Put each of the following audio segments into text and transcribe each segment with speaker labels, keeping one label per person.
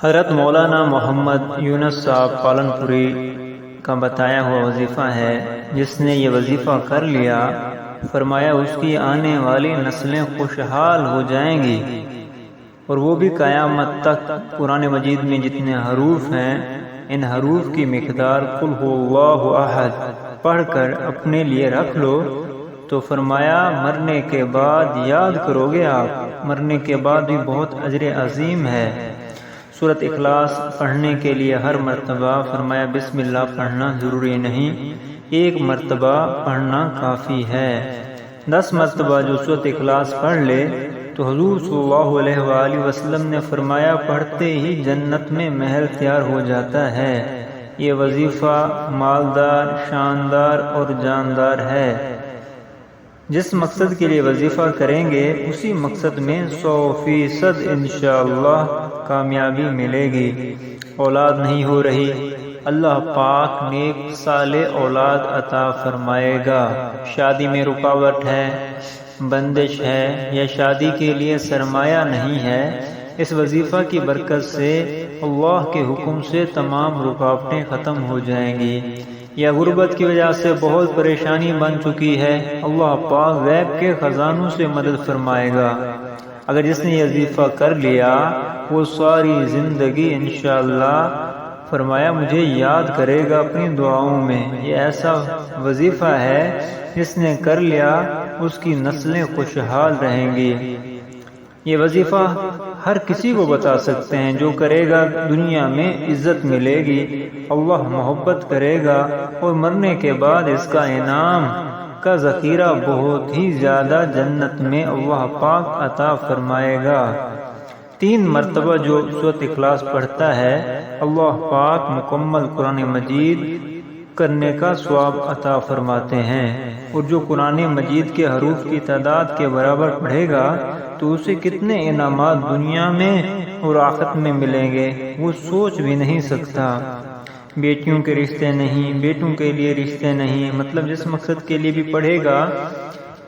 Speaker 1: حضرت مولانا محمد یونس صاحب پالن پوری کا بتایا ہوا وظیفہ ہے، جس نے یہ وظیفہ کر لیا، فرمایا اس کی آنے والی نسلیں خوشحال ہو جائیں گی، اور وہ بھی قیامت تک۔ قرآن مجید میں جتنے حروف ہیں، ان حروف کی مقدار قل هو اللہ احد پڑھ کر اپنے لیے رکھ لو، تو فرمایا مرنے کے بعد یاد کرو گے آپ، مرنے کے بعد بھی بہت اجر عظیم ہے۔ سورۃ اخلاص پڑھنے کے لیے ہر مرتبہ فرمایا بسم اللہ پڑھنا ضروری نہیں، ایک مرتبہ پڑھنا کافی ہے۔ 10 مرتبہ جو سورۃ اخلاص پڑھ لے تو حضور صلی اللہ علیہ وآلہ وسلم نے فرمایا پڑھتے ہی جنت میں محل تیار ہو جاتا ہے۔ یہ وظیفہ مالدار، شاندار اور جاندار ہے۔ جس مقصد کے لیے وظیفہ کریں گے اسی مقصد میں 100% انشاءاللہ کامیابی ملے گی۔ اولاد نہیں ہو رہی، اللہ پاک نیک صالح اولاد عطا فرمائے گا۔ شادی میں رکاوٹ ہے، بندش ہے، یا شادی کے لیے سرمایہ نہیں ہے، اس وظیفہ کی برکت سے اللہ کے حکم سے تمام رکاوٹیں ختم ہو جائیں گی۔ یا غربت کی وجہ سے بہت پریشانی بن چکی ہے، اللہ پاک غیب کے خزانوں سے مدد فرمائے گا۔ اگر جس نے یہ وظیفہ کر لیا وہ ساری زندگی انشاءاللہ فرمایا مجھے یاد کرے گا اپنی دعاؤں میں۔ یہ ایسا وظیفہ ہے جس نے کر لیا اس کی نسلیں خوشحال رہیں گی۔ یہ وظیفہ ہر کسی کو بتا سکتے ہیں، جو کرے گا دنیا میں عزت ملے گی، اللہ محبت کرے گا، اور مرنے کے بعد اس کا انعام کا ذخیرہ بہت ہی زیادہ جنت میں اللہ پاک عطا فرمائے گا۔ 3 مرتبہ جو سورۃ اخلاص پڑھتا ہے اللہ پاک مکمل قرآن مجید کرنے کا ثواب عطا فرماتے ہیں، اور جو قرآن مجید کے حروف کی تعداد کے برابر پڑھے گا تو اسے کتنے انعامات دنیا میں اور آخرت میں ملیں گے وہ سوچ بھی نہیں سکتا۔ بیٹیوں کے رشتے نہیں، بیٹوں کے لیے رشتے نہیں، مطلب جس مقصد کے لیے بھی پڑھے گا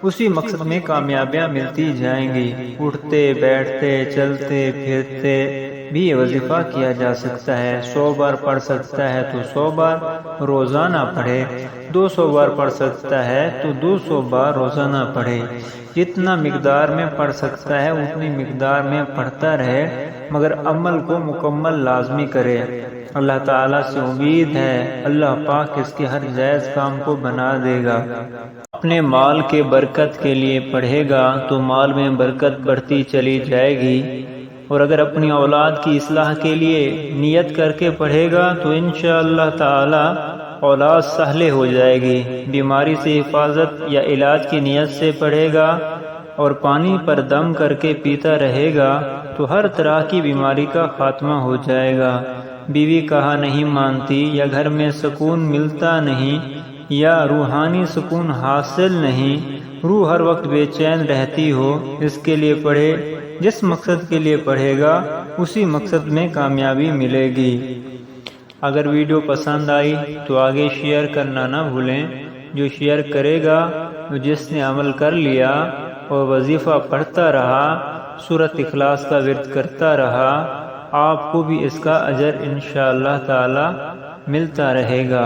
Speaker 1: اسی مقصد میں کامیابیاں ملتی جائیں گی۔ اٹھتے بیٹھتے چلتے پھرتے بھی یہ وظیفہ کیا جا سکتا ہے۔ 100 بار پڑھ سکتا ہے تو 100 بار روزانہ پڑھے، 200 بار پڑھ سکتا ہے تو 200 بار روزانہ پڑھے۔ جتنا مقدار میں پڑھ سکتا ہے اتنی مقدار میں پڑھتا رہے، مگر عمل کو مکمل لازمی کرے۔ اللہ تعالیٰ سے امید ہے اللہ پاک اس کے ہر جائز کام کو بنا دے گا۔ اپنے مال کے برکت کے لیے پڑھے گا تو مال میں برکت بڑھتی چلی جائے گی، اور اگر اپنی اولاد کی اصلاح کے لیے نیت کر کے پڑھے گا تو انشاءاللہ تعالی اولاد صالح ہو جائے گی۔ بیماری سے حفاظت یا علاج کی نیت سے پڑھے گا اور پانی پر دم کر کے پیتا رہے گا تو ہر طرح کی بیماری کا خاتمہ ہو جائے گا۔ بیوی کہا نہیں مانتی، یا گھر میں سکون ملتا نہیں، یا روحانی سکون حاصل نہیں، روح ہر وقت بے چین رہتی ہو، اس کے لیے پڑھے۔ جس مقصد کے لیے پڑھے گا اسی مقصد میں کامیابی ملے گی۔ اگر ویڈیو پسند آئی تو آگے شیئر کرنا نہ بھولیں۔ جو شیئر کرے گا، جس نے عمل کر لیا اور وظیفہ پڑھتا رہا، سورۃ اخلاص کا ورد کرتا رہا، آپ کو بھی اس کا اجر انشاءاللہ تعالی ملتا رہے گا۔